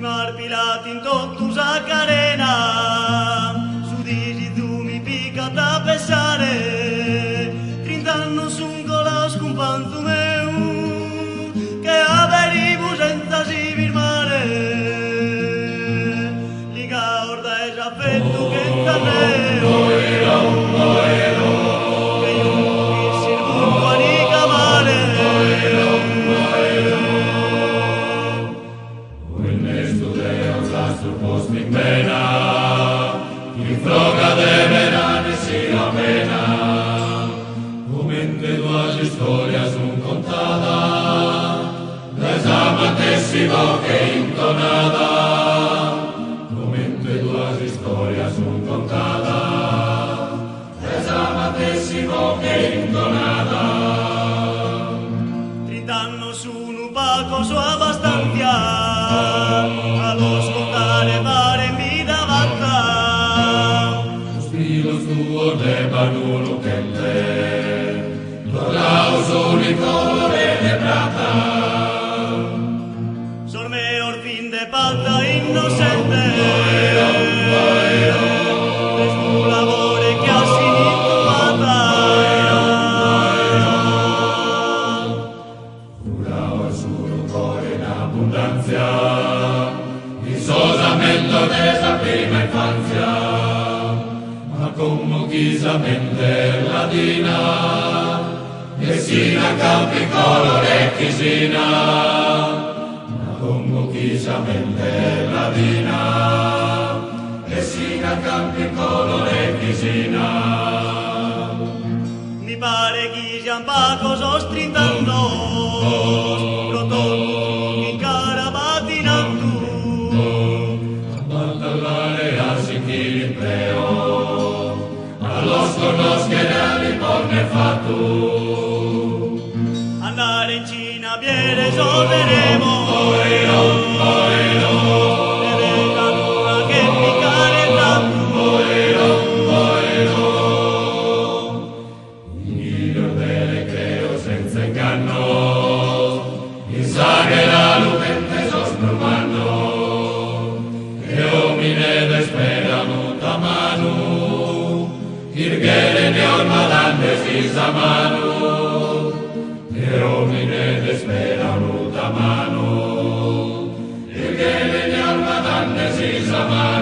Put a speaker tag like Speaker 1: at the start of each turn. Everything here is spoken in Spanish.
Speaker 1: Marpilatin totu zakarena, Zudizitu mi picata pesare, 30 annos un colas companzo meu, che averibu senza si firmare, Liga orda e affetto che taneo, che io pogissi il buco a ricamare.
Speaker 2: Postnik mena, in froga de verane si amena, Umente duas historias un contada, des amatessimo che intonada, Umente duas historias un contada, des amatessimo che intonada.
Speaker 1: 30 annos un upaco su abbastanza, allo scontare pare mi davanza.
Speaker 2: Los filos tuo de banulo che te, l'orlauso di colore de plata.
Speaker 1: Sormeo il fin de palta innocente, es tu labore che ha sinituata.
Speaker 2: Curao il suo cuore in abbondanza, Isosamente desa prima infanzia, ma conmuchisamente ladina, e sina campi colore chisina, ma conmuchisamente ladina, e sina campi colore chisina.
Speaker 1: Mi pare che siamo Paco sos 30 annos, rotondo in cara patinando.
Speaker 2: Los conoscerali porne fatto.
Speaker 1: Andare in Cina viene solveremo, e della luna che piccare tanto.
Speaker 2: Io delle creo senza inganno, in saghe la lupente sosprumano, e omine desperano tamanu, Irgele ne ormadande si zamanu, e omine desperano tamanu, Irgele ne ormadande si zamanu.